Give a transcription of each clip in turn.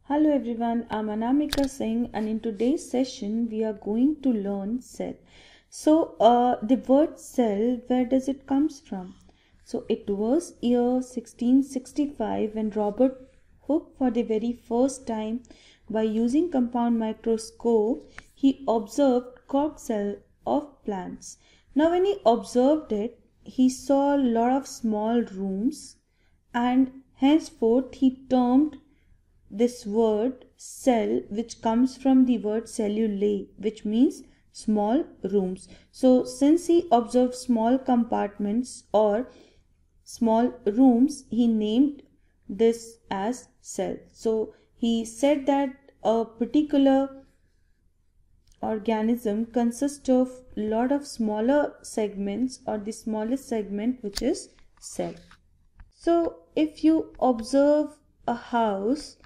Hello everyone, I'm Anamika Singh and in today's session we are going to learn cell. The word cell, where does it comes from? So it was year 1665 when Robert Hooke for the very first time by using compound microscope he observed cork cell of plants. Now when he observed it, he saw a lot of small rooms and henceforth he termed this word cell, which comes from the word cellulae, which means small rooms. So since he observed small compartments or small rooms, he named this as cell. So he said that a particular organism consists of a lot of smaller segments, or the smallest segment, which is cell. So if you observe a house,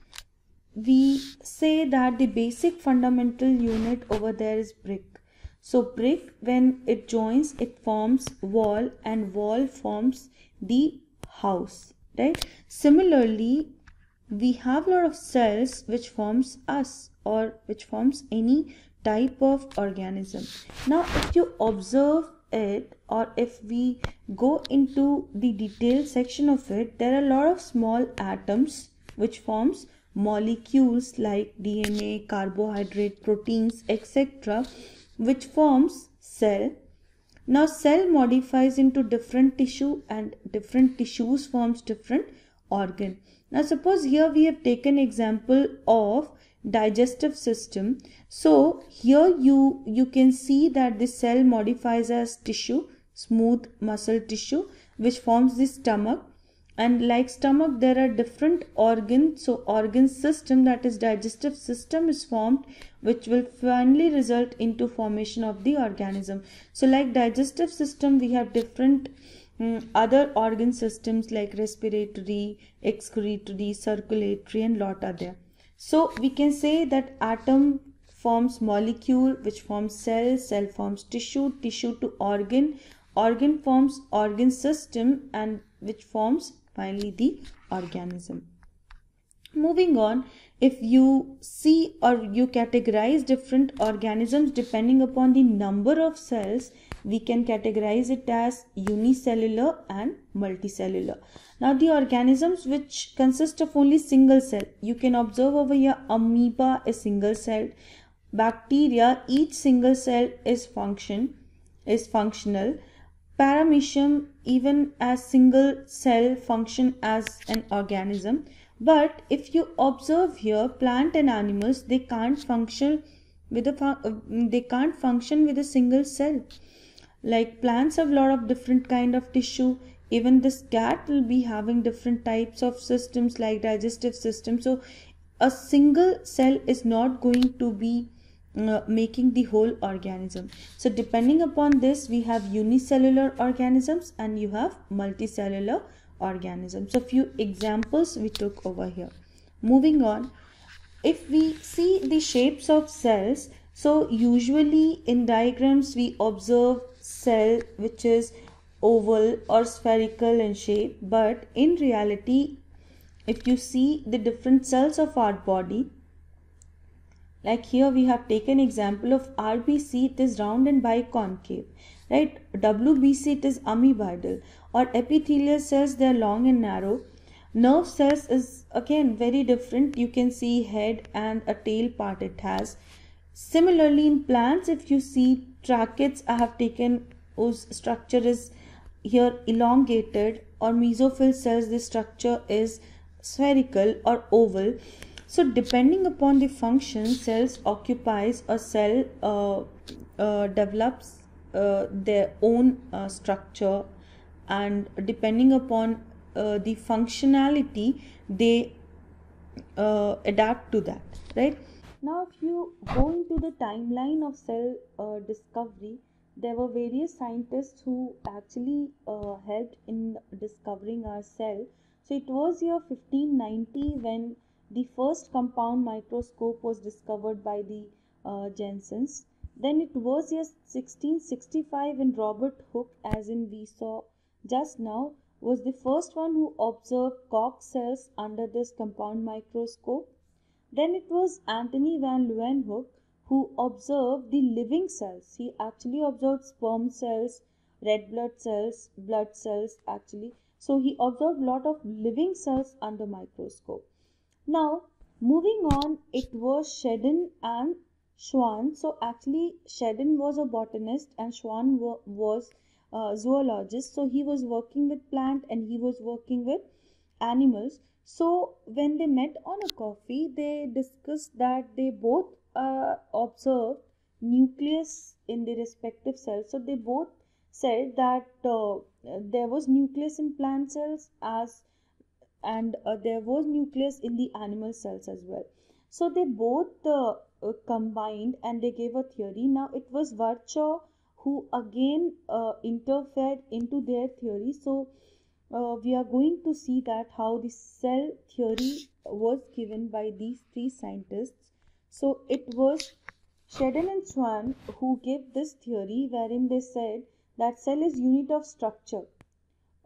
we say that the basic fundamental unit over there is brick. So brick, when it joins, it forms wall, and wall forms the house, right? Similarly, we have a lot of cells which forms us, or which forms any type of organism. Now if you observe it, or if we go into the detailed section of it, there are a lot of small atoms which forms molecules like DNA, carbohydrate, proteins, etc., which forms cell. Now cell modifies into different tissue, and different tissues forms different organ. Now suppose here we have taken example of digestive system. So here you can see that the cell modifies as tissue, smooth muscle tissue, which forms the stomach. And like stomach, there are different organs. So organ system, that is digestive system, is formed, which will finally result into formation of the organism. So like digestive system, we have different other organ systems like respiratory, excretory, circulatory, and lot are there. So we can say that atom forms molecule, which forms cell, cell forms tissue, tissue to organ, organ forms organ system, and which forms finally the organism. Moving on, if you see or you categorize different organisms depending upon the number of cells, we can categorize it as unicellular and multicellular. Now the organisms which consist of only single cell, you can observe over here amoeba is single celled, bacteria, each single cell is functional, paramecium even as single cell function as an organism. But if you observe here, plant and animals, they can't function with a single cell. Like plants have a lot of different kind of tissue. Even this cat will be having different types of systems like digestive system. So a single cell is not going to be making the whole organism. So depending upon this, we have unicellular organisms and you have multicellular organisms. So few examples we took over here. Moving on, if we see the shapes of cells, so usually in diagrams we observe cell which is oval or spherical in shape, but in reality, if you see the different cells of our body, like here we have taken example of RBC, it is round and biconcave, right? WBC, it is amoeboidal. Or epithelial cells, they are long and narrow. Nerve cells is again very different. You can see head and a tail part it has. Similarly in plants, if you see tracheids, I have taken whose structure is here elongated, or mesophyll cells, the structure is spherical or oval. So depending upon the function, cells occupies, a cell develops their own structure, and depending upon the functionality, they adapt to that, right? Now if you go into the timeline of cell discovery, there were various scientists who actually helped in discovering our cell. So it was year 1590 when the first compound microscope was discovered by the Jensens. Then it was year 1665 when Robert Hooke, as in we saw just now, was the first one who observed cork cells under this compound microscope. Then it was Antony van Leeuwenhoek who observed the living cells. He actually observed sperm cells, red blood cells actually. So he observed a lot of living cells under microscope. Now, moving on, it was Schedon and Schwann. So actually, Schedon was a botanist and Schwann was a zoologist. So he was working with plant and he was working with animals. So when they met on a coffee, they discussed that they both observed nucleus in the respective cells. So they both said that there was nucleus in plant cells as and there was nucleus in the animal cells as well. So they both combined and they gave a theory. Now it was Virchow who again interfered into their theory. So we are going to see that how the cell theory was given by these three scientists. So it was Schedon and Schwann who gave this theory wherein they said that cell is unit of structure,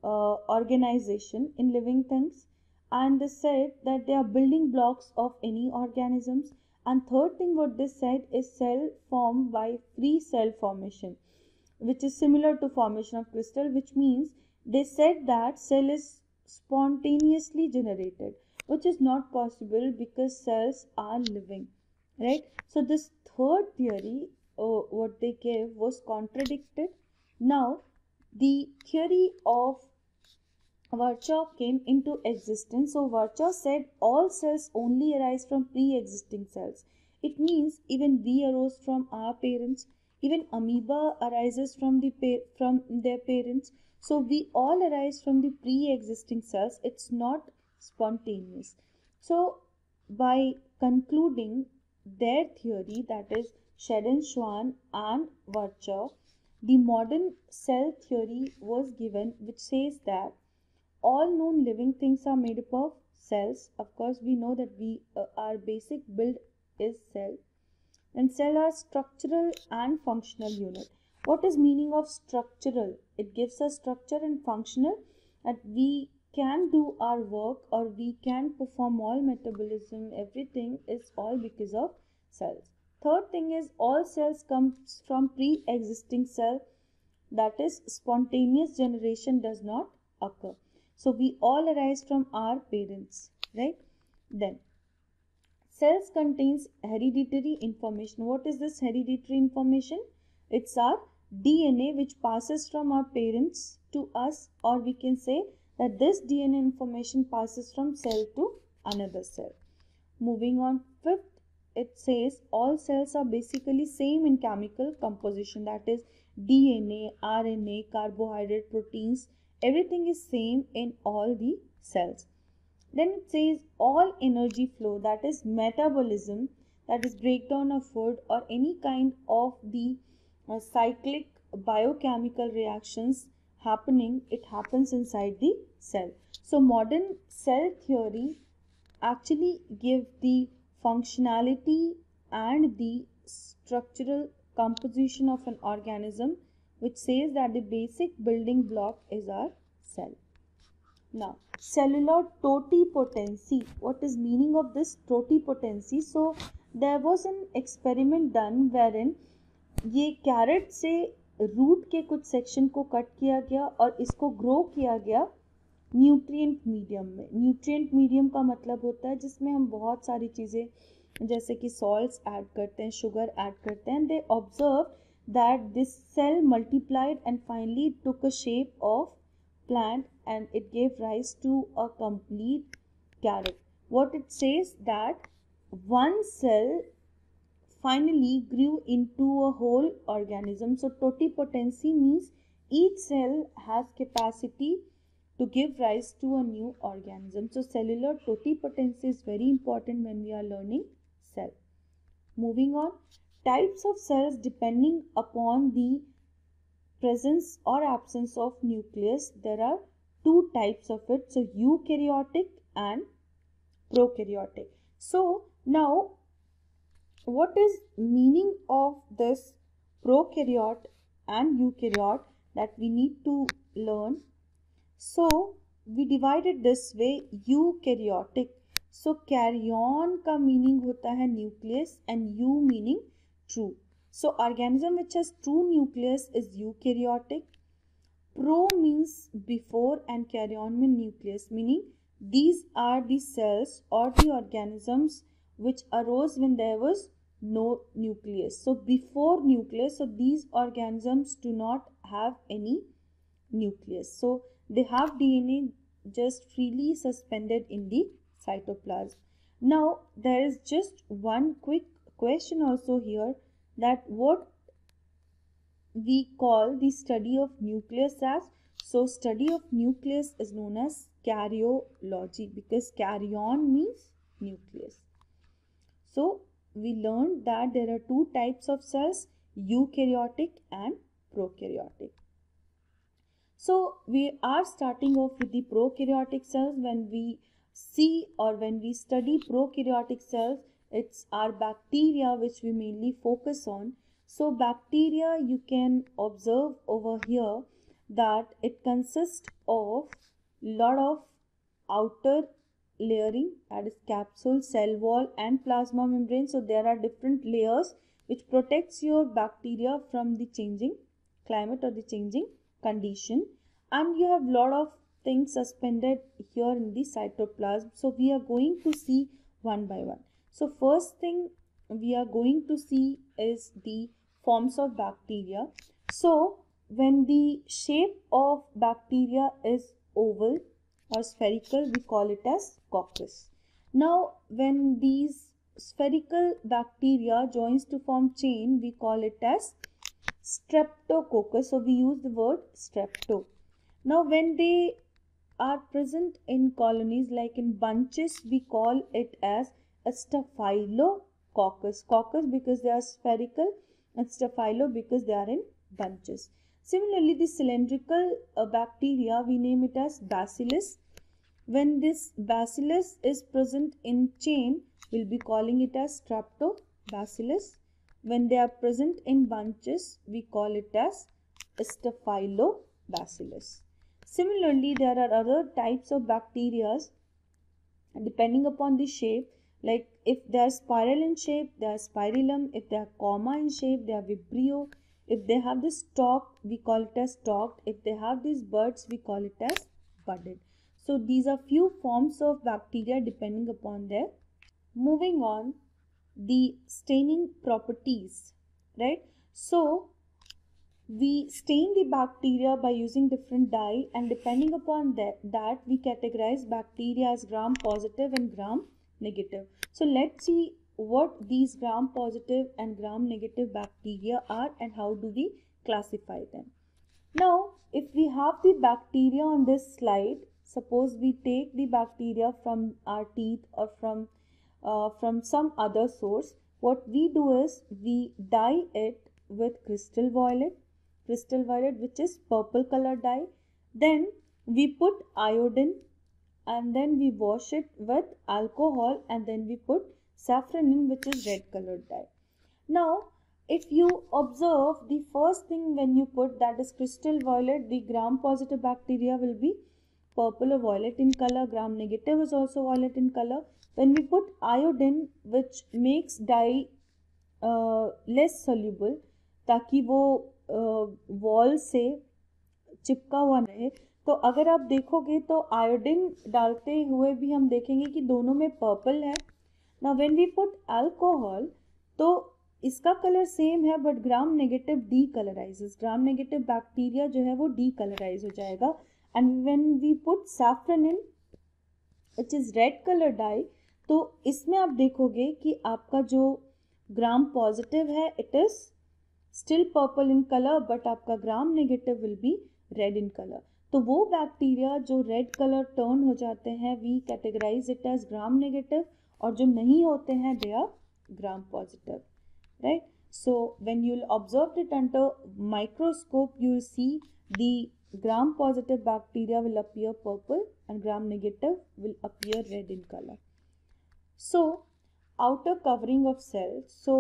organization in living things, and they said that they are building blocks of any organisms. And third thing what they said is cell formed by free cell formation, which is similar to formation of crystal, which means they said that cell is spontaneously generated, which is not possible because cells are living, right? So this third theory what they gave was contradicted. Now the theory of Virchow came into existence. So Virchow said all cells only arise from pre-existing cells. It means even we arose from our parents. Even amoeba arises from their parents. So we all arise from the pre-existing cells. It's not spontaneous. So by concluding their theory, that is Schedon, Schwann and Virchow, the modern cell theory was given, which says that all known living things are made up of cells. Of course, we know that our basic build is cell, and cell are structural and functional unit. What is meaning of structural? It gives us structure, and functional that we can do our work or we can perform all metabolism. Everything is all because of cells. Third thing is all cells comes from pre-existing cell, that is spontaneous generation does not occur. So we all arise from our parents, right? Then cells contains hereditary information. What is this hereditary information? It's our DNA which passes from our parents to us, or we can say that this DNA information passes from cell to another cell. Moving on, fifth, it says all cells are basically same in chemical composition, that is DNA, RNA, carbohydrate, proteins, everything is same in all the cells. Then it says all energy flow, that is metabolism, that is breakdown of food or any kind of the cyclic biochemical reactions happening, it happens inside the cell. So modern cell theory actually give the functionality and the structural composition of an organism, which says that the basic building block is our cell. Now, cellular totipotency. What is meaning of this totipotency? So, there was an experiment done wherein ये carat से root के कुछ section को cut किया गया और इसको grow किया गया न्यूट्रिएंट मीडियम में. न्यूट्रिएंट मीडियम का मतलब होता है जिसमें हम बहुत सारी चीज़ें जैसे कि सॉल्ट्स ऐड करते हैं, शुगर ऐड करते हैं. They observe that this cell multiplied and finally took a shape of plant and it gave rise to a complete carrot. What it says that one cell finally grew into a whole organism. So totipotency means each cell has capacity to give rise to a new organism. So cellular totipotency is very important when we are learning cell. Moving on, types of cells depending upon the presence or absence of nucleus. There are two types of it. So eukaryotic and prokaryotic. So now what is meaning of this prokaryote and eukaryote that we need to learn? So we divide it this way: eukaryotic. So karyon का meaning होता है nucleus and eu meaning true. So organism which has true nucleus is eukaryotic. Pro means before and carrion means nucleus, meaning these are the cells or the organisms which arose when there was no nucleus. So before nucleus, so these organisms do not have any nucleus. So they have DNA just freely suspended in the cytoplasm. Now there is just one quick question also here, that what we call the study of nucleus as. So study of nucleus is known as karyology, because karyon means nucleus. So we learned that there are two types of cells, eukaryotic and prokaryotic. So we are starting off with the prokaryotic cells. When we see or when we study prokaryotic cells, it's our bacteria which we mainly focus on. So bacteria, you can observe over here that it consists of lot of outer layering, that is capsule, cell wall and plasma membrane. So there are different layers which protects your bacteria from the changing climate or the changing condition, and you have lot of things suspended here in the cytoplasm. So we are going to see one by one. So first thing we are going to see is the forms of bacteria. So when the shape of bacteria is oval or spherical, we call it as coccus. Now when these spherical bacteria joins to form chain, we call it as streptococcus. So we use the word strepto. Now when they are present in colonies like in bunches, we call it as a staphylococcus. Coccus because they are spherical and staphylo because they are in bunches. Similarly, the cylindrical bacteria, we name it as bacillus. When this bacillus is present in chain, we'll be calling it as streptobacillus. When they are present in bunches, we call it as staphylobacillus. Similarly, there are other types of bacteria depending upon the shape. Like if they are spiral in shape, they are spirillum. If they are comma in shape, they are vibrio. If they have this stalk, we call it as stalked. If they have these buds, we call it as budded. So these are few forms of bacteria depending upon their. Moving on, the staining properties, right? So we stain the bacteria by using different dye, and depending upon that we categorize bacteria as gram positive and gram negative. So let's see what these gram positive and gram negative bacteria are and how do we classify them. Now if we have the bacteria on this slide, suppose we take the bacteria from our teeth or from some other source, what we do is we dye it with crystal violet which is purple color dye. Then we put iodine and then we wash it with alcohol, and then we put saffronin which is red colored dye. Now if you observe, the first thing when you put, that is crystal violet, the gram positive bacteria will be purple or violet in color. Gram negative is also violet in color. When we put iodine, which makes dye less soluble, ताकि वो wall से चिपका हुआ रहे, तो अगर आप देखोगे तो आयोडीन डालते हुए भी हम देखेंगे कि दोनों में पर्पल है. Now when we put alcohol, तो इसका कलर सेम है but gram negative decolourises. Gram negative bacteria जो है वो डी कलराइज हो जाएगा. And when we put safranin which is red colour dye, तो इसमें आप देखोगे कि आपका जो ग्राम पॉजिटिव है it is still purple in colour, but आपका gram negative will be red in colour. तो वो बैक्टीरिया जो रेड कलर टर्न हो जाते हैं, we categorize it as gram negative, और जो नहीं होते हैं they are gram positive, right. So when you will observe it under microscope, you will see the gram positive bacteria will appear purple and gram negative will appear red in color. So outer covering of cell. So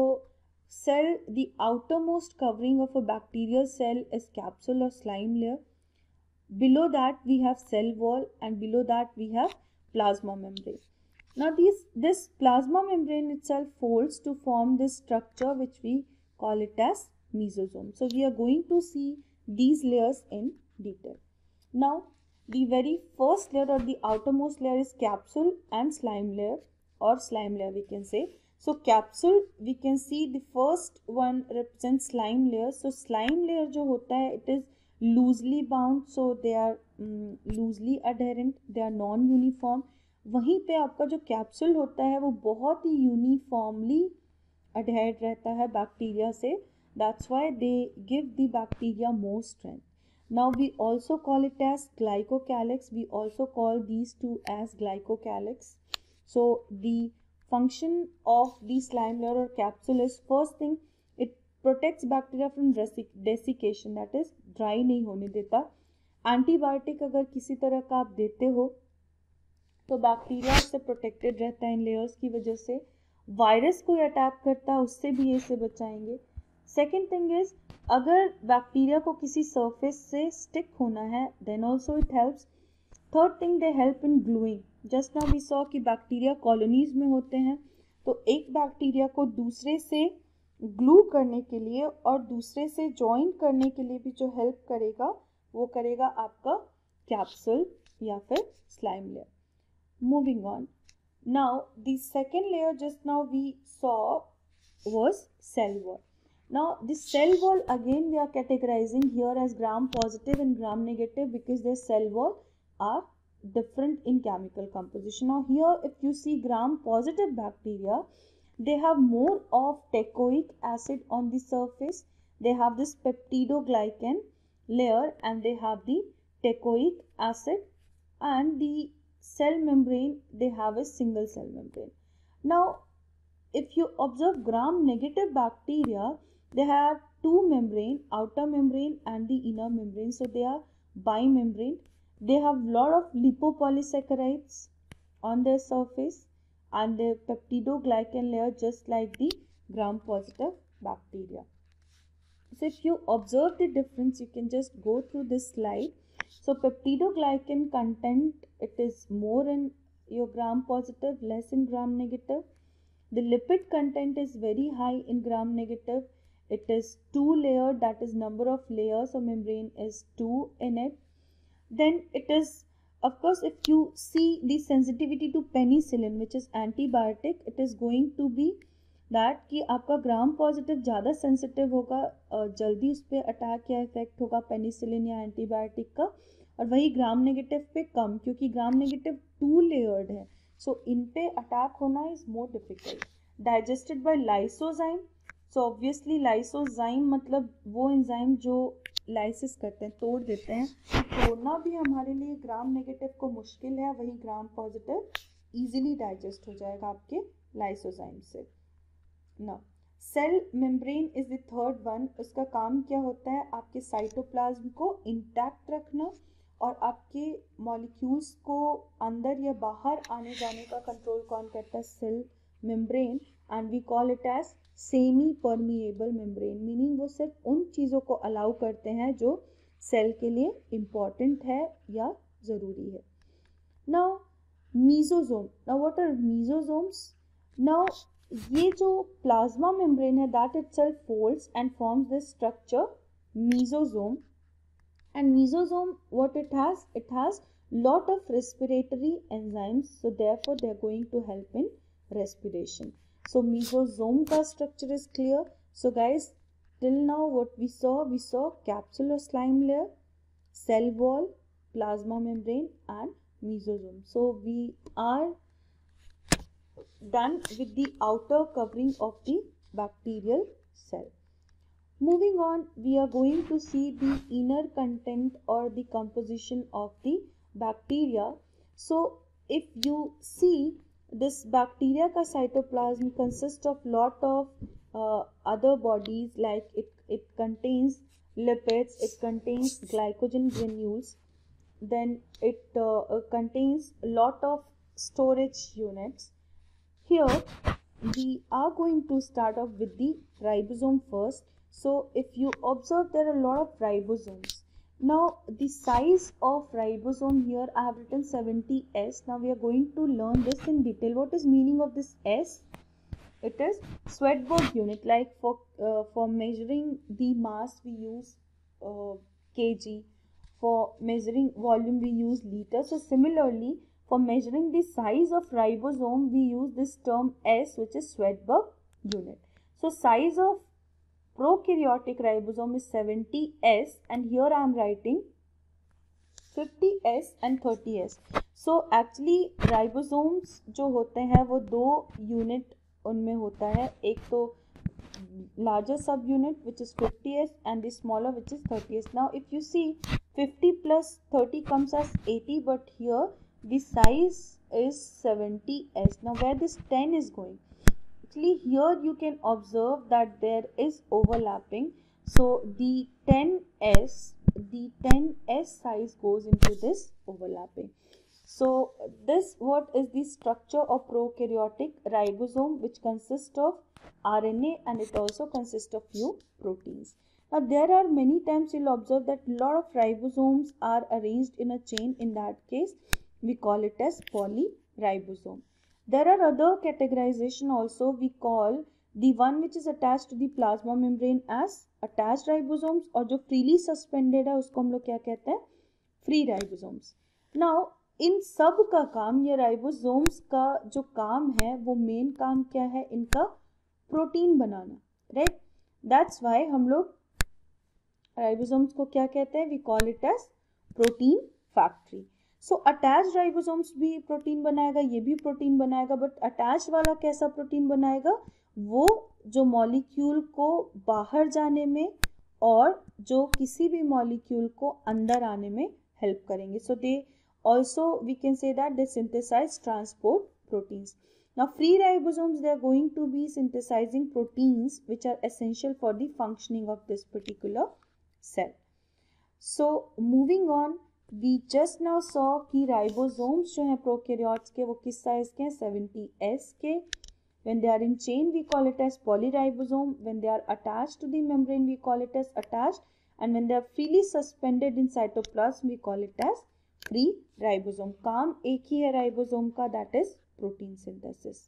cell, the outermost covering of a bacterial cell is capsule or slime layer. Below that we have cell wall, and below that we have plasma membrane. Now this plasma membrane itself folds to form this structure which we call it as mesosome. So we are going to see these layers in detail. Now the very first layer or the outermost layer is capsule and slime layer, or slime layer we can say. So capsule, we can see the first one represents slime layer. So slime layer जो होता है, it is loosely bound, so they are loosely adherent, they are non-uniform. वहीं पे आपका जो capsule होता है वो बहुत ही यूनिफॉर्मली adhered रहता है बैक्टीरिया से. That's why they give the bacteria more strength. Now we also call it as glycocalyx. We also call these two as glycocalyx. So the function of the slime layer or capsule is, first thing, it protects bacteria from desiccation, that is dry नहीं होने देता. Antibiotic अगर किसी तरह का आप देते हो तो बैक्टीरिया से प्रोटेक्टेड रहता है इन लेयर्स की वजह से. वायरस कोई अटैक करता है उससे भी ये से बचाएंगे. सेकेंड थिंग इज, अगर बैक्टीरिया को किसी सरफेस से स्टिक होना है then also it helps. Third thing, they help in gluing. Just now we saw कि बैक्टीरिया कॉलोनीज में होते हैं, तो एक बैक्टीरिया को दूसरे से ग्लू करने के लिए और दूसरे से ज्वाइन करने के लिए भी जो हेल्प करेगा वो करेगा आपका कैप्सूल या फिर slime layer. Moving on. Now the second layer just now we saw was cell wall. Now the cell wall again we are categorizing here as gram positive and gram negative because their cell wall are different in chemical composition. Now here if you see gram positive bacteria, they have more of teichoic acid on the surface. They have this peptidoglycan layer and they have the teichoic acid, and the cell membrane, they have a single cell membrane. Now if you observe gram negative bacteria, they have two membrane, outer membrane and the inner membrane, so they are bimembrane. They have lot of lipopolysaccharides on their surface and the peptidoglycan layer just like the gram positive bacteria. So if you observe the difference, you can just go through this slide. So peptidoglycan content, it is more in your gram positive, less in gram negative. The lipid content is very high in gram negative. It is 2 layered, that is number of layers of membrane is 2 in it. Then it is, of course, if you see the sensitivity to penicillin which is antibiotic, it is going to be that कि आपका gram positive ज़्यादा sensitive होगा, जल्दी उस पर attack या effect होगा penicillin या एंटीबायोटिक का, और वही ग्राम नेगेटिव पे कम, क्योंकि ग्राम नेगेटिव 2 लेयर्ड है, सो इन पे अटैक होना is more difficult. Digested by lysozyme. So obviously lysozyme मतलब वो एंजाइम जो लाइसिस करते हैं, तोड़ देते हैं. तोड़ना भी हमारे लिए ग्राम नेगेटिव को मुश्किल है, वही ग्राम पॉजिटिव इजीली डाइजेस्ट हो जाएगा आपके लाइसोजाइम से. Now, cell membrane is the third one. उसका काम क्या होता है, आपके साइटोप्लाज्म को इंटैक्ट रखना और आपके मॉलिक्यूल्स को अंदर या बाहर आने जाने का कंट्रोल कौन करता है, cell membrane. And we call it as semi permeable membrane, meaning वो सिर्फ उन चीज़ों को अलाउ करते हैं जो सेल के लिए इम्पॉर्टेंट है या ज़रूरी है. Now mesosome. Now what are mesosomes? Now ये जो प्लाज्मा मेम्ब्रेन है that itself folds and forms this structure mesosome. And mesosome what it has lot of respiratory enzymes, so therefore they are going to help in respiration. So mesosome का structure is clear. So guys, till now what we saw capsule or slime layer, cell wall, plasma membrane and mesosome. So we are done with the outer covering of the bacterial cell. Moving on, we are going to see the inner content or the composition of the bacteria. So if you see this bacteria ka cytoplasm consists of lot of other bodies, like it contains lipids, it contains glycogen granules, then it contains lot of storage units. Here we are going to start off with the ribosome first. So if you observe, there are a lot of ribosomes. Now the size of ribosome here I have written 70S. Now we are going to learn this in detail. What is meaning of this S? It is Swedberg unit. Like for measuring the mass we use kg. For measuring volume we use liter. So similarly, for measuring the size of ribosome we use this term S, which is Swedberg unit. So size of prokaryotic ribosome is 70S, and here I am writing 50S and 30S. So actually ribosomes जो होते हैं वो दो unit उनमें होता है, एक तो larger subunit which is 50S and the smaller which is 30S. Now if you see 50 plus 30 comes as 80, but here the size is 70S. Now where this 10 is going? Actually here you can observe that there is overlapping. So the 10S size goes into this overlapping. So this what is the structure of prokaryotic ribosome, which consists of RNA and it also consists of few proteins. Now there are many times you'll observe that lot of ribosomes are arranged in a chain. In that case we call it as polyribosome. There are other categorization also. We call the one which is attached to the plasma membrane as attached ribosomes, और जो freely suspended है उसको हम लोग क्या कहते हैं? Free ribosomes. Now इन सब का काम, ये राइबोसोम्स का जो काम है वो मेन काम क्या है? इनका प्रोटीन बनाना, राइट? दैट्स वाई हम लोग राइबोसोम्स को क्या कहते हैं? We call it as protein factory. So attached ribosomes भी प्रोटीन बनाएगा, ये भी प्रोटीन बनाएगा, बट अटैच्ड वाला कैसा प्रोटीन बनाएगा? वो जो मॉलिक्यूल को बाहर जाने में और जो किसी भी मॉलिक्यूल को अंदर आने में हेल्प करेंगे. सो दे also we can say that they synthesize transport proteins. Now free ribosomes, they are going to be synthesizing proteins which are essential for the functioning of this particular cell. So moving on, we just now saw कि ribosomes जो हैं prokaryotes के वो किस size के हैं? 70S के. When they are in chain we call it as polyribosome. When they are attached to the membrane we call it as attached, and when they are freely suspended in cytoplasm we call it as free ribosome. काम एक ही है ribosome का, that is protein synthesis.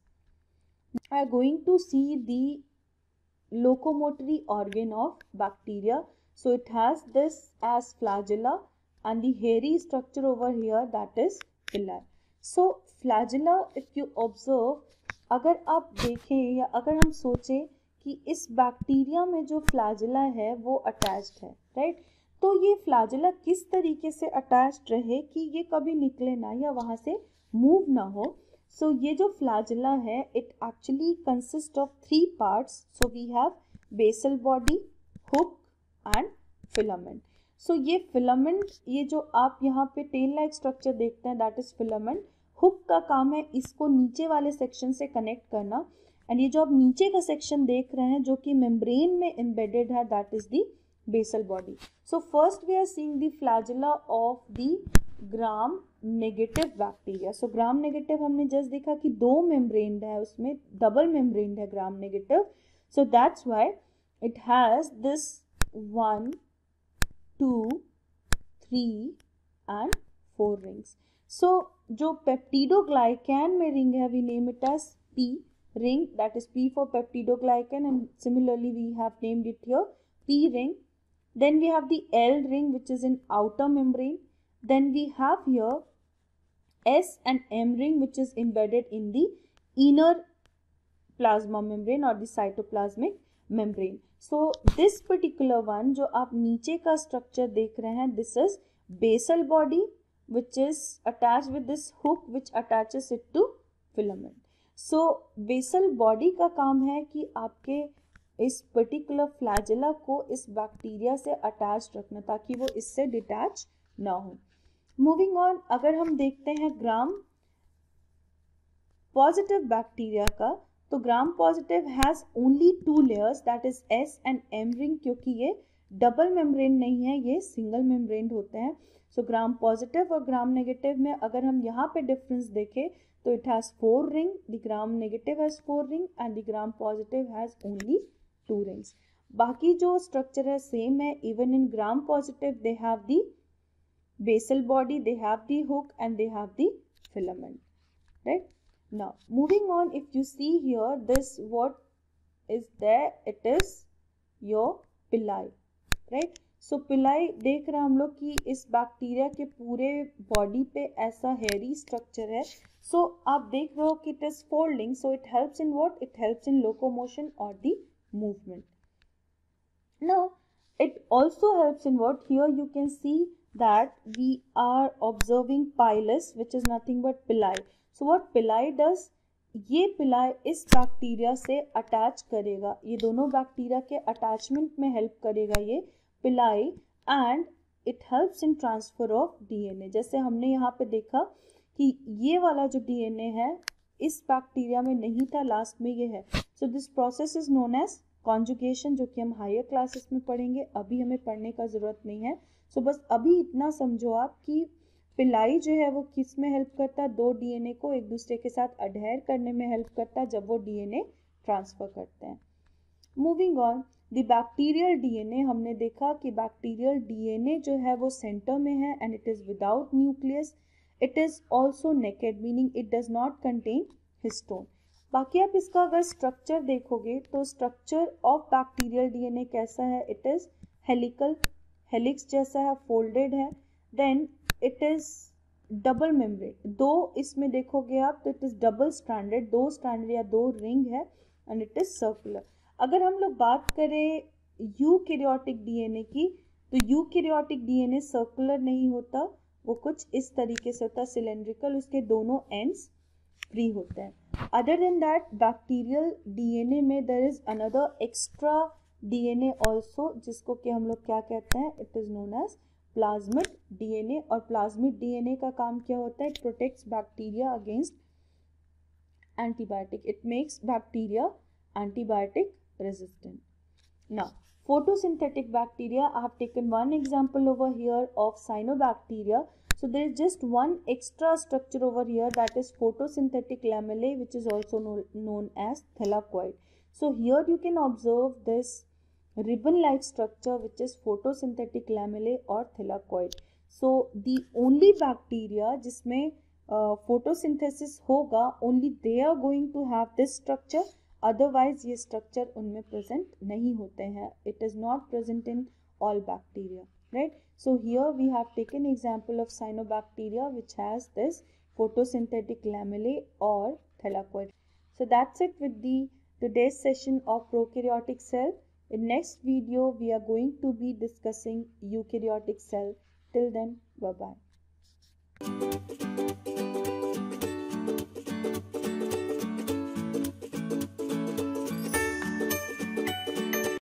We are going to see the locomotory organ of bacteria. So it has this as flagella and the hairy structure over here, that is villi. So flagella, if you observe, अगर आप देखें या अगर हम सोचें कि इस bacteria में जो फ्लैजेला है वो अटैच्ड है, राइट? तो ये फ्लैजेला किस तरीके से अटैच्ड रहे कि ये कभी निकले ना या वहाँ से मूव ना हो. सो ये जो फ्लैजेला है it actually consist of 3 parts. So we have basal body, hook and filament. So ये फिलामेंट, ये जो आप यहाँ पे टेल लाइक स्ट्रक्चर देखते हैं दैट इज फिलामेंट. हुक का काम है इसको नीचे वाले सेक्शन से कनेक्ट करना, एंड ये जो आप नीचे का सेक्शन देख रहे हैं जो कि मेम्ब्रेन में एम्बेडेड है that is the basal body. So first we are seeing the flagella of the gram negative bacteria. So gram negative हमने just देखा कि 2 membrane है, उसमें double membrane है gram negative. So that's why it has this 1, 2, 3 and 4 rings. So जो peptidoglycan में ring है we name it as P ring, that is P for peptidoglycan, and similarly we have named it here P ring. Then we have the L ring which is in outer membrane. Then we have here S and M ring which is embedded in the inner plasma membrane or the cytoplasmic membrane. So this particular one जो आप नीचे का structure देख रहे हैं, this is basal body which is attached with this hook which attaches it to filament. So basal body का काम है कि आपके इस पर्टिकुलर फ्लैजेला को इस बैक्टीरिया से अटैच रखना ताकि वो इससे डिटैच ना हो. मूविंग ऑन, अगर हम देखते हैं ग्राम पॉजिटिव बैक्टीरिया का, तो gram positive has only 2 layers that is S and M ring, क्योंकि ये डबल मेम्ब्रेन नहीं है, ये सिंगल मेम्ब्रेन होते हैं. सो ग्राम पॉजिटिव और ग्राम नेगेटिव में अगर हम यहाँ पे डिफरेंस देखें तो it has 4 ring, the gram negative has 4 ring and the gram positive has only 2 rings. बाकी जो स्ट्रक्चर है सेम है. Even in gram positive they have the basal body, they have the hook and they have the filament, right? Now moving on, if you see here, this what is there, it is your pili, right? So pili देख रहे हम लोग कि इस bacteria के पूरे body पे ऐसा हेयरी स्ट्रक्चर है. सो आप देख रहे हो कि it is folding, so it helps in what, it helps in locomotion और the movement. Now it also helps in what, here you can see that we are observing pilus, which is nothing but pili. So what pili does, ये pili इस bacteria से attach करेगा, ये दोनों bacteria के attachment में help करेगा ये pili, and it helps in transfer of DNA. जैसे हमने यहाँ पे देखा कि ये वाला जो डीएनए है इस बैक्टीरिया में नहीं था, लास्ट में ये है. So this process is known as conjugation, जो कि हम हायर क्लासेस में पढ़ेंगे, अभी हमें पढ़ने का ज़रूरत नहीं है. सो बस अभी इतना समझो आप कि पिलाई जो है वो किस में हेल्प करता है, दो डीएनए को एक दूसरे के साथ अडहेर करने में हेल्प करता है जब वो डीएनए ट्रांसफर करते हैं. Moving on, the bacterial DNA, हमने देखा कि बैक्टीरियल डीएनए जो है वो सेंटर में है and it is without nucleus. It is also naked, meaning it does not contain histone. बाकी आप इसका अगर स्ट्रक्चर देखोगे तो स्ट्रक्चर ऑफ बैक्टीरियल डीएनए कैसा है, इट इज हेलिकल, हेलिक्स जैसा है, फोल्डेड है. Then it is double membrane, दो इसमें देखोगे आप तो इट इज डबल स्ट्रैंडेड, दो स्ट्रैंडेड या दो रिंग है, एंड इट इज सर्कुलर. अगर हम लोग बात करें यूकैरियोटिक डीएनए की, तो यूकैरियोटिक डीएनए सर्कुलर नहीं होता, वो कुछ इस तरीके से होता है, सिलेंड्रिकल, उसके दोनों एंड्स फ्री होते हैं. Other than that, bacterial DNA में there is another extra DNA also, जिसको कि हम लोग क्या कहते हैं, it is known as plasmid DNA. और plasmid DNA का काम क्या होता है, it protects bacteria against antibiotic, it makes bacteria antibiotic resistant. Now photosynthetic bacteria, I have taken one example over here of cyanobacteria. So there is just one extra structure over here, that is photosynthetic lamellae, which is also known as thylakoid. So here you can observe this ribbon-like structure, which is photosynthetic lamellae or thylakoid. So the only bacteria जिसमें photosynthesis होगा, only they are going to have this structure. Otherwise ये structure उनमें present नहीं होते हैं. It is not present in all bacteria, right? So here we have taken example of cyanobacteria, which has this photosynthetic lamellae or thylakoid. So that's it with the today's session of prokaryotic cell. In next video we are going to be discussing eukaryotic cell. Till then, bye bye.